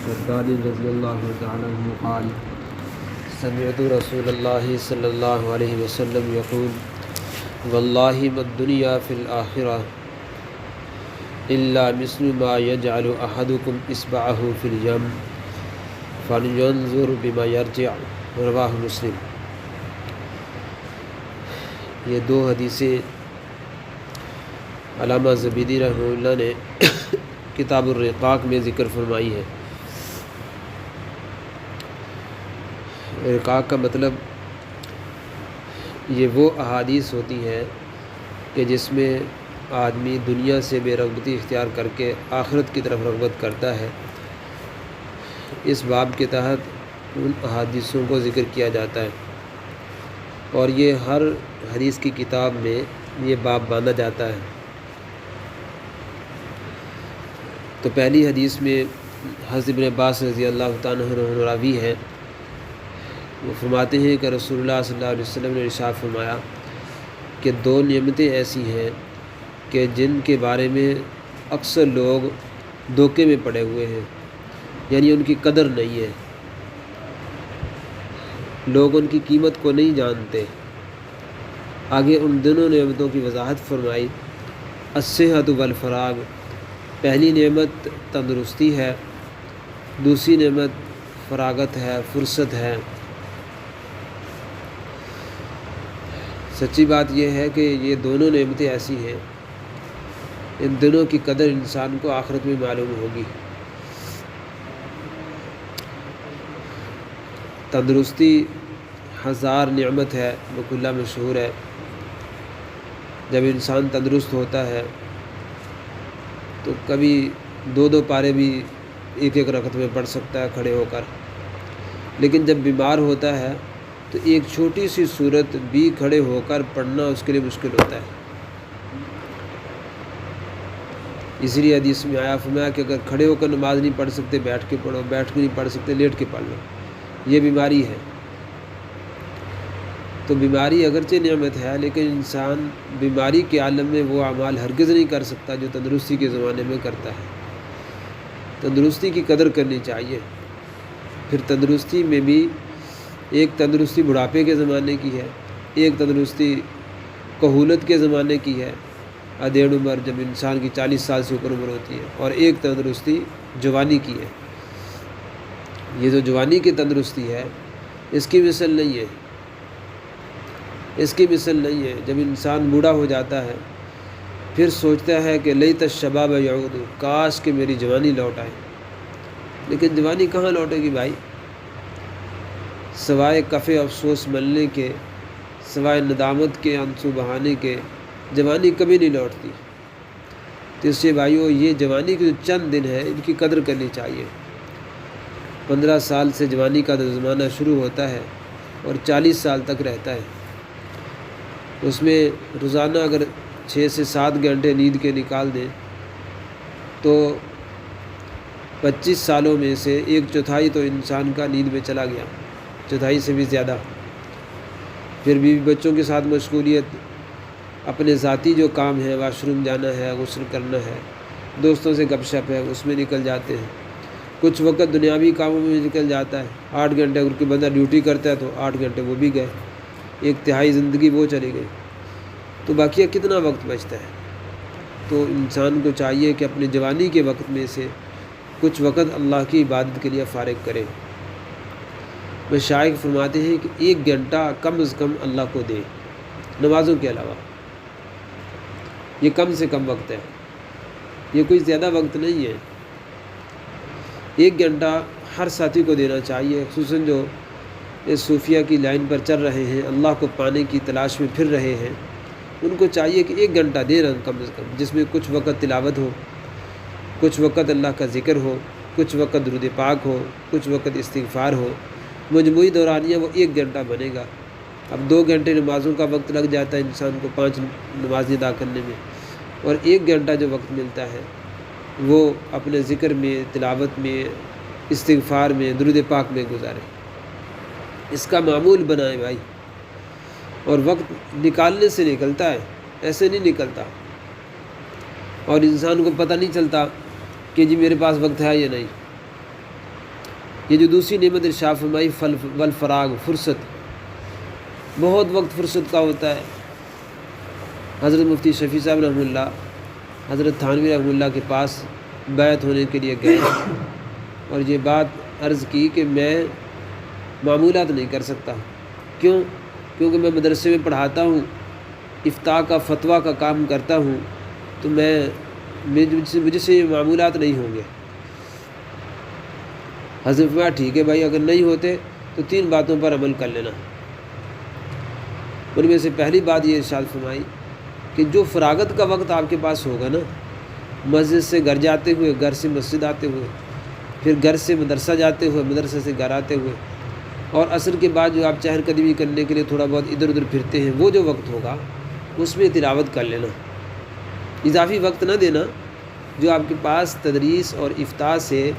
شداد رضی اللہ تعالیٰ عنہ قال سمعت رسول اللہ صلی اللہ علیہ وسلم یقول واللہ ما الدنیا فی الآخرہ الا مثل ما یجعل احدکم اصبعہ فی الیم فلینظر بما یرجع رواہ مسلم۔ یہ دو حدیثیں علامہ زبیدی رحمہ اللہ نے کتاب الرقاق میں ذکر فرمائی ہے۔ رقاق کا مطلب یہ وہ احادیث ہوتی ہیں کہ جس میں آدمی دنیا سے بے رغبتی اختیار کر کے آخرت کی طرف رغبت کرتا ہے۔ اس باب کے تحت ان احادیثوں کو ذکر کیا جاتا ہے اور یہ ہر حدیث کی کتاب میں یہ باب باندھا جاتا ہے۔ تو پہلی حدیث میں حضرت ابن عباس رضی اللہ تعالیٰ عنہ راوی ہے، وہ فرماتے ہیں کہ رسول اللہ صلی اللہ علیہ وسلم نے ارشاد فرمایا کہ دو نعمتیں ایسی ہیں کہ جن کے بارے میں اکثر لوگ دھوکے میں پڑے ہوئے ہیں، یعنی ان کی قدر نہیں ہے، لوگ ان کی قیمت کو نہیں جانتے۔ آگے ان دونوں نعمتوں کی وضاحت فرمائی۔ الصحۃ والفراغ، پہلی نعمت تندرستی ہے، دوسری نعمت فراغت ہے، فرصت ہے۔ سچی بات یہ ہے کہ یہ دونوں نعمتیں ایسی ہیں، ان دونوں کی قدر انسان کو آخرت میں معلوم ہوگی۔ تندرستی ہزار نعمت ہے، وہ کھلا مشہور ہے۔ جب انسان تندرست ہوتا ہے تو کبھی دو پارے بھی ایک رکعت میں پڑھ سکتا ہے کھڑے ہو کر، لیکن جب بیمار ہوتا ہے تو ایک چھوٹی سی سورت بھی کھڑے ہو کر پڑھنا اس کے لیے مشکل ہوتا ہے۔ اس لیے حدیث میں آیا فرمایا کہ اگر کھڑے ہو کر نماز نہیں پڑھ سکتے بیٹھ کے پڑھو، بیٹھ کے نہیں پڑھ سکتے لیٹ کے پڑھ لو، یہ بیماری ہے۔ تو بیماری اگرچہ نعمت ہے، لیکن انسان بیماری کے عالم میں وہ اعمال ہرگز نہیں کر سکتا جو تندرستی کے زمانے میں کرتا ہے۔ تندرستی کی قدر کرنی چاہیے۔ پھر تندرستی میں بھی ایک تندرستی بڑھاپے کے زمانے کی ہے، ایک تندرستی کہولت کے زمانے کی ہے، ادھیڑ عمر جب انسان کی 40 سال سے اوپر عمر ہوتی ہے، اور ایک تندرستی جوانی کی ہے۔ یہ جو جوانی کی تندرستی ہے اس کی مثل نہیں ہے، اس کی مثل نہیں ہے۔ جب انسان بوڑھا ہو جاتا ہے پھر سوچتا ہے کہ لیت الشباب یعود، کاش کہ میری جوانی لوٹ آئے، لیکن جوانی کہاں لوٹے گی بھائی؟ سوائے کف افسوس ملنے کے، سوائے ندامت کے آنسو بہانے کے، جوانی کبھی نہیں لوٹتی۔ تو اس سے بھائیو یہ جوانی کے جو چند دن ہیں ان کی قدر کرنی چاہیے۔ 15 سال سے جوانی کا زمانہ شروع ہوتا ہے اور 40 سال تک رہتا ہے۔ اس میں روزانہ اگر 6 سے 7 گھنٹے نیند کے نکال دیں تو 25 سالوں میں سے 1/4 تو انسان کا نیند میں چلا گیا، 1/4 سے بھی زیادہ۔ پھر بیوی بچوں کے ساتھ مشغولیت، اپنے ذاتی جو کام ہے، واش روم جانا ہے، غسل کرنا ہے، دوستوں سے گپ شپ ہے، اس میں نکل جاتے ہیں۔ کچھ وقت دنیاوی کاموں میں نکل جاتا ہے، 8 گھنٹے اگر کوئی بندہ ڈیوٹی کرتا ہے تو 8 گھنٹے وہ بھی گئے، 1/3 زندگی وہ چلی گئی، تو باقی کتنا وقت بچتا ہے؟ تو انسان کو چاہیے کہ اپنے جوانی کے وقت میں سے کچھ وقت اللہ کی عبادت کے لیے فارغ کرے۔ مشائخ فرماتے ہیں کہ 1 گھنٹہ کم از کم اللہ کو دے، نمازوں کے علاوہ۔ یہ کم سے کم وقت ہے، یہ کوئی زیادہ وقت نہیں ہے۔ 1 گھنٹہ ہر ساتھی کو دینا چاہیے، خصوصاً جو اس صوفیہ کی لائن پر چل رہے ہیں، اللہ کو پانے کی تلاش میں پھر رہے ہیں، ان کو چاہیے کہ 1 گھنٹہ دے رہے کم از کم، جس میں کچھ وقت تلاوت ہو، کچھ وقت اللہ کا ذکر ہو، کچھ وقت درود پاک ہو، کچھ وقت استغفار ہو۔ مجموعی دورانیہ وہ 1 گھنٹہ بنے گا۔ اب 2 گھنٹے نمازوں کا وقت لگ جاتا ہے انسان کو 5 نمازیں ادا کرنے میں، اور 1 گھنٹہ جو وقت ملتا ہے وہ اپنے ذکر میں، تلاوت میں، استغفار میں، درود پاک میں گزارے۔ اس کا معمول بنائیں بھائی، اور وقت نکالنے سے نکلتا ہے، ایسے نہیں نکلتا، اور انسان کو پتہ نہیں چلتا کہ جی میرے پاس وقت ہے یا نہیں۔ یہ جو دوسری نعمت ارشاد فرمائی والفراغ، فرصت، بہت وقت فرصت کا ہوتا ہے۔ حضرت مفتی شفیع صاحب رحمہ اللہ حضرت تھانوی رحمہ اللہ کے پاس بیعت ہونے کے لیے گئے اور یہ بات عرض کی کہ میں معمولات نہیں کر سکتا۔ کیونکہ میں مدرسے میں پڑھاتا ہوں، افتاء کا فتویٰ کا کام کرتا ہوں، تو مجھ سے یہ معمولات نہیں ہوں گے۔ حضرت فرمایا ٹھیک ہے بھائی، اگر نہیں ہوتے تو 3 باتوں پر عمل کر لینا۔ ان میں سے پہلی بات یہ ارشاد فرمائی کہ جو فراغت کا وقت آپ کے پاس ہوگا نا، مسجد سے گھر جاتے ہوئے، گھر سے مسجد آتے ہوئے، پھر گھر سے مدرسہ جاتے ہوئے، مدرسہ سے گھر آتے ہوئے، اور عصر کے بعد جو آپ چہر قدمی کرنے کے لیے تھوڑا بہت ادھر ادھر پھرتے ہیں، وہ جو وقت ہوگا اس میں تلاوت کر لینا، اضافی وقت نہ دینا۔ جو آپ کے پاس تدریس اور افتاء سے،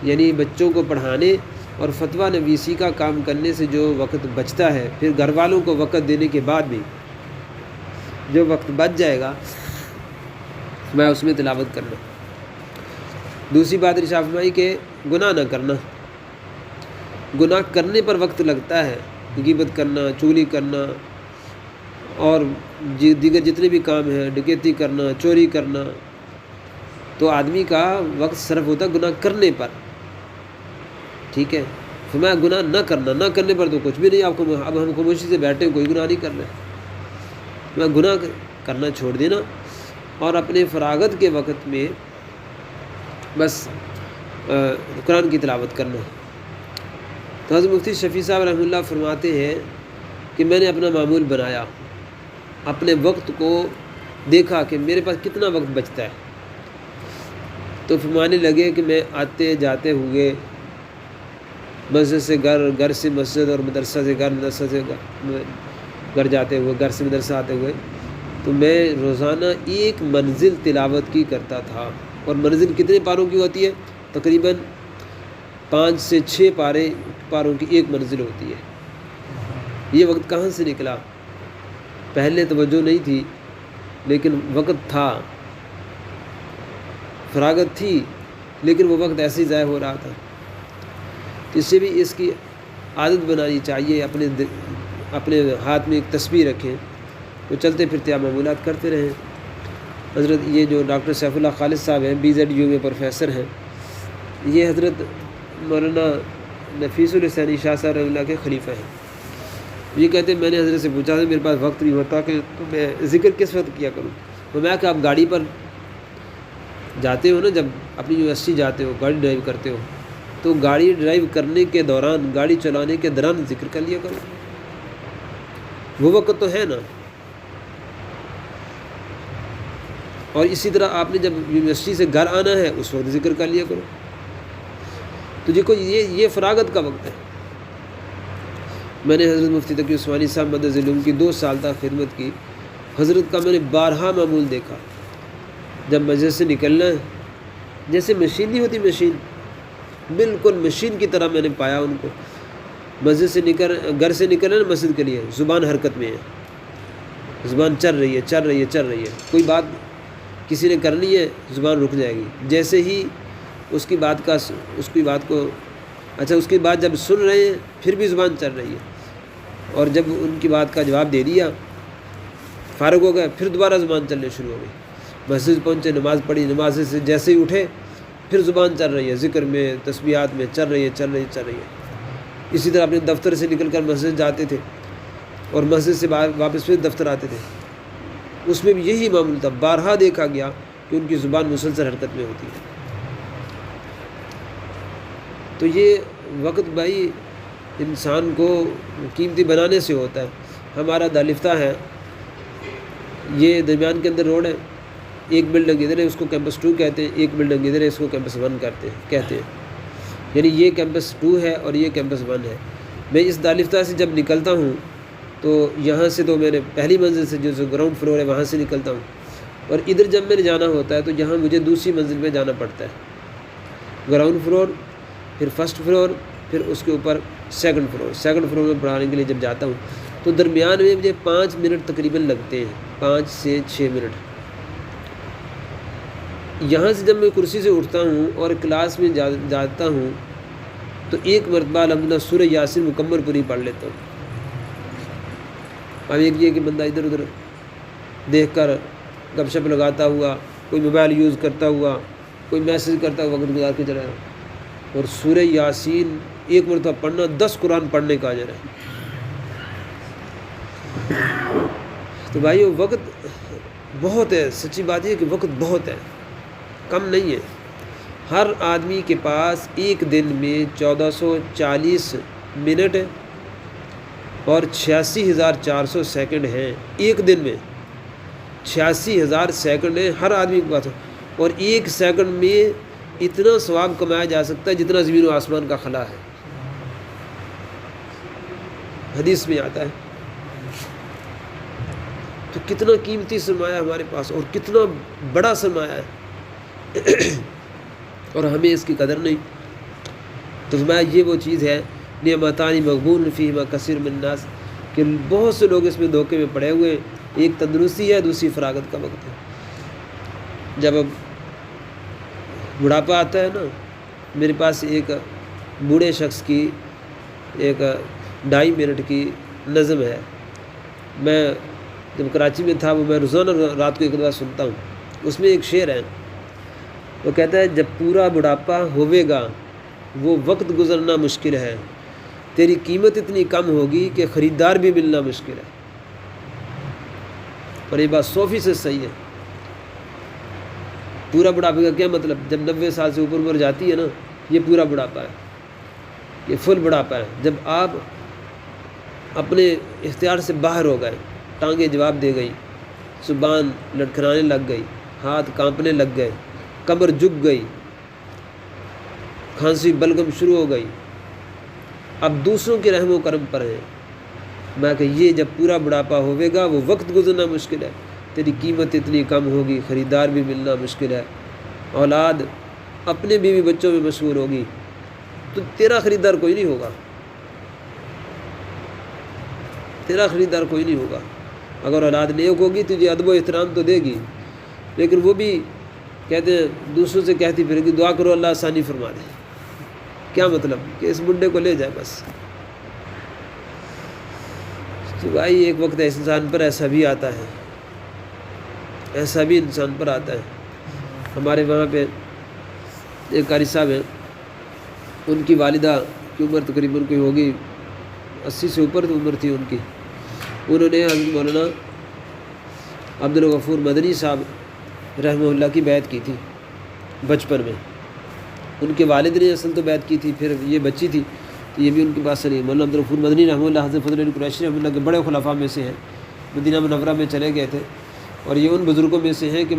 یعنی بچوں کو پڑھانے اور فتویٰ نویسی کا کام کرنے سے جو وقت بچتا ہے، پھر گھر والوں کو وقت دینے کے بعد بھی جو وقت بچ جائے گا، میں اس میں تلاوت کرنا۔ دوسری بات ارشاد فرمائی کہ گناہ نہ کرنا۔ گناہ کرنے پر وقت لگتا ہے، غیبت کرنا، چغلی کرنا اور دیگر جتنے بھی کام ہیں، ڈکیتی کرنا، چوری کرنا، تو آدمی کا وقت صرف ہوتا ہے گناہ کرنے پر، ٹھیک ہے۔ فرمایا گناہ نہ کرنا، نہ کرنے پر تو کچھ بھی نہیں۔ آپ کو اب ہم خاموشی سے بیٹھے کوئی گناہ نہیں کر رہے، میں گناہ کرنا چھوڑ دینا اور اپنے فراغت کے وقت میں بس قرآن کی تلاوت کرنا۔ تو حضرت مفتی شفیع صاحب رحمہ اللہ فرماتے ہیں کہ میں نے اپنا معمول بنایا، اپنے وقت کو دیکھا کہ میرے پاس کتنا وقت بچتا ہے، تو فرمانے لگے کہ میں آتے جاتے ہوئے مسجد سے گھر، گھر سے مسجد اور مدرسہ سے گھر، مدرسہ سے گھر جاتے ہوئے، گھر سے مدرسہ آتے ہوئے، تو میں روزانہ 1 منزل تلاوت کی کرتا تھا۔ اور منزل کتنے پاروں کی ہوتی ہے؟ تقریباً 5 سے 6 پاروں کی 1 منزل ہوتی ہے۔ یہ وقت کہاں سے نکلا؟ پہلے توجہ نہیں تھی، لیکن وقت تھا، فراغت تھی، لیکن وہ وقت ایسے ہی ضائع ہو رہا تھا۔ اس سے بھی اس کی عادت بنانی چاہیے، اپنے ہاتھ میں ایک تسبیح رکھیں، تو چلتے پھرتے آپ معمولات کرتے رہیں۔ حضرت یہ جو ڈاکٹر سیف اللہ خالد صاحب ہیں، BZU میں پروفیسر ہیں، یہ حضرت مولانا نفیس الحسینی شاہ صاحب رحمہ اللہ کے خلیفہ ہیں۔ یہ کہتے ہیں میں نے حضرت سے پوچھا تھا میرے پاس وقت نہیں ہوتا کہ تو میں ذکر کس وقت کیا کروں؟ تو میں کہ آپ گاڑی پر جاتے ہو نا، جب اپنی یونیورسٹی جاتے ہو، گاڑی ڈرائیو کرتے ہو، تو گاڑی ڈرائیو کرنے کے دوران، گاڑی چلانے کے دوران ذکر کر لیا کرو، وہ وقت تو ہے نا۔ اور اسی طرح آپ نے جب یونیورسٹی سے گھر آنا ہے، اس وقت ذکر کر لیا کرو۔ تو دیکھو یہ فراغت کا وقت ہے۔ میں نے حضرت مفتی تقی عثمانی صاحب مدد علوم کی 2 سال تک خدمت کی۔ حضرت کا میں نے بارہا معمول دیکھا، جب مسجد سے نکلنا ہے، جیسے مشین نہیں ہوتی، مشین، بالکل مشین کی طرح میں نے پایا ان کو۔ مسجد سے گھر سے نکلنا ہے مسجد کے لیے، زبان حرکت میں ہے، زبان چل رہی ہے، چل رہی ہے، چل رہی ہے، کوئی بات کسی نے کرنی ہے، زبان رک جائے گی۔ جیسے ہی اس کی بات کو اچھا، اس کی بات جب سن رہے ہیں، پھر بھی زبان چل رہی ہے، اور جب ان کی بات کا جواب دے دیا، فارغ ہو گئے، پھر دوبارہ زبان چلنے شروع ہو گئی۔ مسجد پہنچے، نماز پڑھی، نماز سے جیسے ہی اٹھے، پھر زبان چل رہی ہے، ذکر میں، تسبیحات میں چل رہی ہے، چل رہی ہے، چل رہی ہے۔ اسی طرح اپنے دفتر سے نکل کر مسجد جاتے تھے، اور مسجد سے واپس پھر دفتر آتے تھے، اس میں بھی یہی معمول تھا۔ بارہا دیکھا گیا کہ ان کی زبان مسلسل حرکت میں ہوتی ہے۔ تو یہ وقت بھائی انسان کو قیمتی بنانے سے ہوتا ہے۔ ہمارا دالفتہ ہے، یہ درمیان کے اندر روڈ ہے، ایک بلڈنگ ادھر ہے، اس کو کیمپس 2 کہتے ہیں، ایک بلڈنگ ادھر ہے، اس کو کیمپس 1 کہتے ہیں، یعنی یہ کیمپس 2 ہے اور یہ کیمپس 1 ہے۔ میں اس دالفتہ سے جب نکلتا ہوں تو یہاں سے تو میرے پہلی منزل سے جو گراؤنڈ فلور ہے وہاں سے نکلتا ہوں، اور ادھر جب میں نے جانا ہوتا ہے تو یہاں مجھے دوسری منزل پہ جانا پڑتا ہے، گراؤنڈ فلور، پھر فرسٹ فلور، پھر اس کے اوپر سیکنڈ فلور میں پڑھانے کے لیے جب جاتا ہوں تو درمیان میں مجھے 5 منٹ تقریباً لگتے ہیں، 5 سے 6 منٹ۔ یہاں سے جب میں کرسی سے اٹھتا ہوں اور کلاس میں جاتا ہوں تو ایک مرتبہ الحمدللہ سورہ یاسین مکمل پوری پڑھ لیتا ہوں۔ اب ایک یہ کہ بندہ ادھر ادھر دیکھ کر گپ شپ لگاتا ہوا، کوئی موبائل یوز کرتا ہوا، کوئی میسج کرتا ہوا وقت گزار کے چلا جائے، اور سورہ یاسین ایک مرتبہ پڑھنا 10 قرآن پڑھنے کا اجر ہے۔ تو بھائیو وقت بہت ہے، سچی بات یہ کہ وقت بہت ہے، کم نہیں ہے۔ ہر آدمی کے پاس ایک دن میں 1440 منٹ اور 86,400 سیکنڈ ہیں۔ ایک دن میں 86,000 سیکنڈ ہیں ہر آدمی کے پاس، اور ایک سیکنڈ میں اتنا ثواب کمایا جا سکتا ہے جتنا زمین و آسمان کا خلا ہے۔ حدیث میں آتا ہے۔ تو کتنا قیمتی سرمایہ ہمارے پاس، اور کتنا بڑا سرمایہ ہے، اور ہمیں اس کی قدر نہیں۔ تو فرمایا یہ وہ چیز ہے، نعمتان مغبون فیہما کثیر من الناس، کہ بہت سے لوگ اس میں دھوکے میں پڑے ہوئے ہیں۔ ایک تندرستی ہے، دوسری فراغت کا وقت ہے۔ جب اب بڑھاپا آتا ہے نا، میرے پاس ایک بوڑھے شخص کی ایک 2.5 منٹ کی نظم ہے، میں جب کراچی میں تھا وہ میں روزانہ رات کو ایک دفعہ سنتا ہوں۔ اس میں ایک شعر ہے، وہ کہتا ہے جب پورا بڑھاپا ہوئے گا وہ وقت گزرنا مشکل ہے، تیری قیمت اتنی کم ہوگی کہ خریدار بھی ملنا مشکل ہے۔ اور یہ بات 100% صحیح ہے۔ پورا بڑھاپے کا کیا مطلب؟ جب 90 سال سے اوپر عمر جاتی ہے نا، یہ پورا بڑھاپا ہے، یہ فل بڑھاپا ہے۔ جب آپ اپنے اختیار سے باہر ہو گئے، ٹانگیں جواب دے گئی، زبان لڑکھڑانے لگ گئی، ہاتھ کانپنے لگ گئے، کمر جھک گئی، کھانسی بلغم شروع ہو گئی، اب دوسروں کے رحم و کرم پر ہیں۔ میں کہ یہ جب پورا بڑھاپا ہوئے گا وہ وقت گزرنا مشکل ہے، تیری قیمت اتنی کم ہوگی، خریدار بھی ملنا مشکل ہے۔ اولاد اپنے بیوی بچوں میں مشہور ہوگی تو تیرا خریدار کوئی نہیں ہوگا، تیرا خریدار کوئی نہیں ہوگا۔ اگر اولاد نیک ہوگی تجھے ادب و احترام تو دے گی، لیکن وہ بھی کہتے ہیں دوسروں سے کہتی پھرے گی دعا کرو اللہ آسانی فرما دے۔ کیا مطلب؟ کہ اس منڈے کو لے جائے بس۔ تو بھائی ایک وقت ایسے انسان پر ایسا بھی آتا ہے، ایسا بھی انسان پر آتا ہے۔ ہمارے وہاں پہ ایک قاری صاحب ہیں، ان کی والدہ کی عمر تقریباً کوئی ہوگی 80 سے اوپر عمر تھی ان کی۔ انہوں نے حضرت مولانا عبدالغفور مدنی صاحب رحمہ اللہ کی بیعت کی تھی بچپن میں۔ ان کے والد نے اصل تو بیعت کی تھی، پھر یہ بچی تھی تو یہ بھی ان کے پاس چلی۔ مولانا عبدالغفور مدنی رحمہ اللہ حضرت فضل علی قریشی رحمہ اللہ کے بڑے خلفاء میں سے ہیں، مدینہ منورہ میں چلے گئے تھے، اور یہ ان بزرگوں میں سے ہیں کہ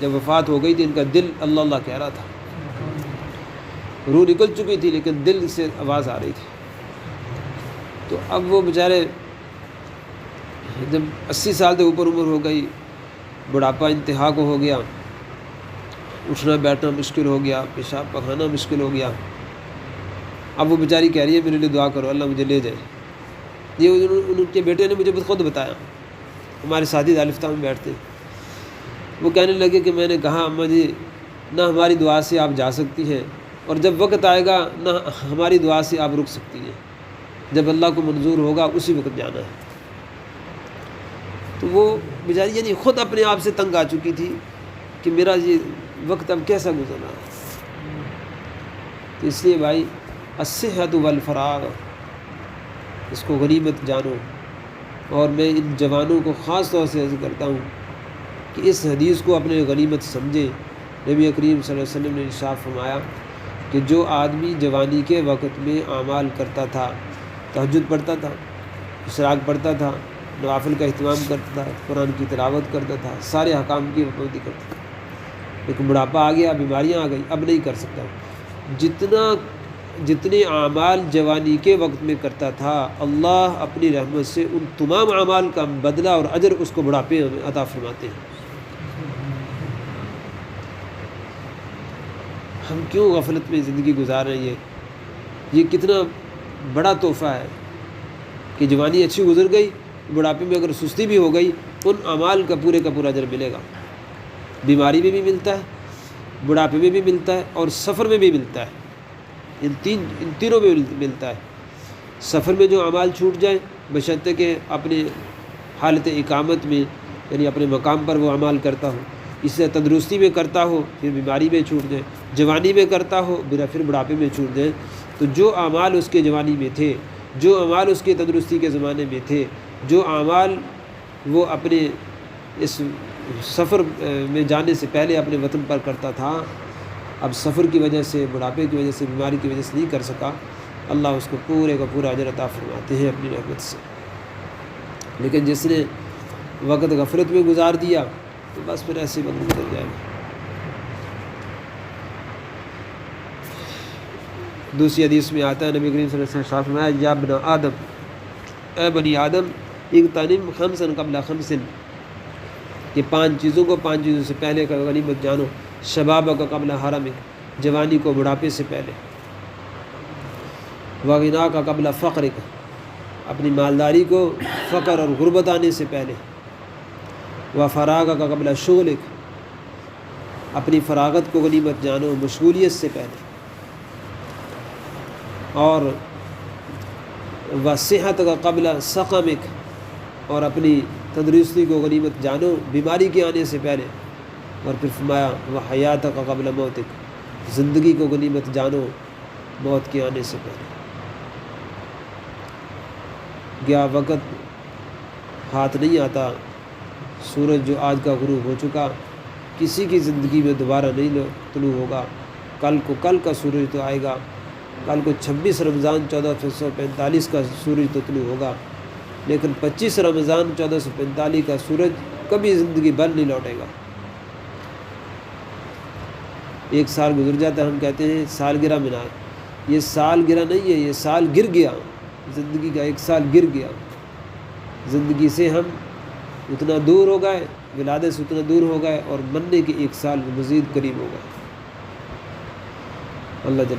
جب وفات ہو گئی تھی ان کا دل اللہ اللہ کہہ رہا تھا، روح نکل چکی تھی لیکن دل سے آواز آ رہی تھی۔ تو اب وہ بیچارے جب 80 سال سے اوپر عمر ہو گئی، بڑھاپا انتہا کو ہو گیا، اٹھنا بیٹھنا مشکل ہو گیا، پیشاب پخانا مشکل ہو گیا۔ اب وہ بیچاری کہہ رہی ہے میرے لیے دعا کرو اللہ مجھے لے جائے۔ یہ ان کے بیٹے نے مجھے خود بتایا، ہمارے ساتھی دارالفتہ میں بیٹھتے ہیں۔ وہ کہنے لگے کہ میں نے کہا اماں جی نہ ہماری دعا سے آپ جا سکتی ہیں، اور جب وقت آئے گا نہ ہماری دعا سے آپ رک سکتی ہیں، جب اللہ کو منظور ہوگا اسی وقت جانا ہے۔ تو وہ بیچاری یعنی خود اپنے آپ سے تنگ آ چکی تھی کہ میرا یہ وقت اب کیسا گزر رہا ہے۔ تو اس لیے بھائی الصحت والفراغ، اس کو غنیمت جانو۔ اور میں ان جوانوں کو خاص طور سے عرض کرتا ہوں کہ اس حدیث کو اپنے غنیمت سمجھیں۔ نبی کریم صلی اللہ علیہ وسلم نے ارشاد فرمایا کہ جو آدمی جوانی کے وقت میں اعمال کرتا تھا، تہجد پڑھتا تھا، اشراق پڑھتا تھا، نوافل کا اہتمام کرتا تھا، قرآن کی تلاوت کرتا تھا، سارے احکام کی پابندی کرتا تھا، لیکن بڑھاپا آ گیا، بیماریاں آ گئی، اب نہیں کر سکتا۔ جتنے اعمال جوانی کے وقت میں کرتا تھا، اللہ اپنی رحمت سے ان تمام اعمال کا بدلہ اور اجر اس کو بڑھاپے میں عطا فرماتے ہیں۔ ہم کیوں غفلت میں زندگی گزار رہے ہیں؟ یہ کتنا بڑا تحفہ ہے کہ جوانی اچھی گزر گئی، بڑھاپے میں اگر سستی بھی ہو گئی ان اعمال کا پورا اجر ملے گا۔ بیماری میں بھی ملتا ہے، بڑھاپے میں بھی ملتا ہے، اور سفر میں بھی ملتا ہے۔ ان تینوں میں ملتا ہے۔ سفر میں جو اعمال چھوٹ جائیں بشرطے کہ اپنے حالت اقامت میں یعنی اپنے مقام پر وہ اعمال کرتا ہو، اس سے تندرستی میں کرتا ہو پھر بیماری میں چھوٹ جائیں، جوانی میں کرتا ہو پھر بڑھاپے میں چھوٹ جائیں، تو جو اعمال اس کے جوانی میں تھے، جو اعمال اس کے تندرستی کے زمانے میں تھے، جو اعمال وہ اپنے اس سفر میں جانے سے پہلے اپنے وطن پر کرتا تھا، اب سفر کی وجہ سے، بڑھاپے کی وجہ سے، بیماری کی وجہ سے نہیں کر سکا، اللہ اس کو پورے کا پورا اجر عطا فرماتے ہیں اپنی رحمت سے۔ لیکن جس نے وقت غفلت میں گزار دیا تو بس پھر ایسے وقت گزر جائے گا۔ دوسری حدیث میں آتا ہے نبی کریم صلی اللہ علیہ وسلم نے فرمایا یا ابن آدم، اے بنی آدم، اغتنم خمسا قبل خمس، کہ 5 چیزوں کو 5 چیزوں سے پہلے کا غنیمت جانو، شبابک قبل حرمک، جوانی کو بڑھاپے سے پہلے، وغناک قبل فقرک، اپنی مالداری کو فقر اور غربت آنے سے پہلے، وفراغک قبل شغلک، اپنی فراغت کو غنیمت جانو مشغولیت سے پہلے، اور وصحتک قبل سقمک، اور اپنی تندرستی کو غنیمت جانو بیماری کے آنے سے پہلے، اور پھر فرمایا وحیاتک قبل موتک، زندگی کو غنیمت جانو موت کے آنے سے پہلے۔ گیا وقت ہاتھ نہیں آتا، سورج جو آج کا غروب ہو چکا کسی کی زندگی میں دوبارہ نہیں طلوع ہوگا، کل کا سورج تو آئے گا، کل کو 26 رمضان 1445 کا سورج تو طلوع ہوگا، لیکن 25 رمضان 1445 کا سورج کبھی زندگی بھر نہیں لوٹے گا۔ ایک سال گزر جاتا ہے، ہم کہتے ہیں سالگرہ منائے، یہ سالگرہ نہیں ہے، یہ سال گر گیا، زندگی کا ایک سال گر گیا، زندگی سے ہم اتنا دور ہو گئے، ولادت سے اتنا دور ہو گئے، اور مرنے کے ایک سال مزید قریب ہو گئے۔ اللہ جل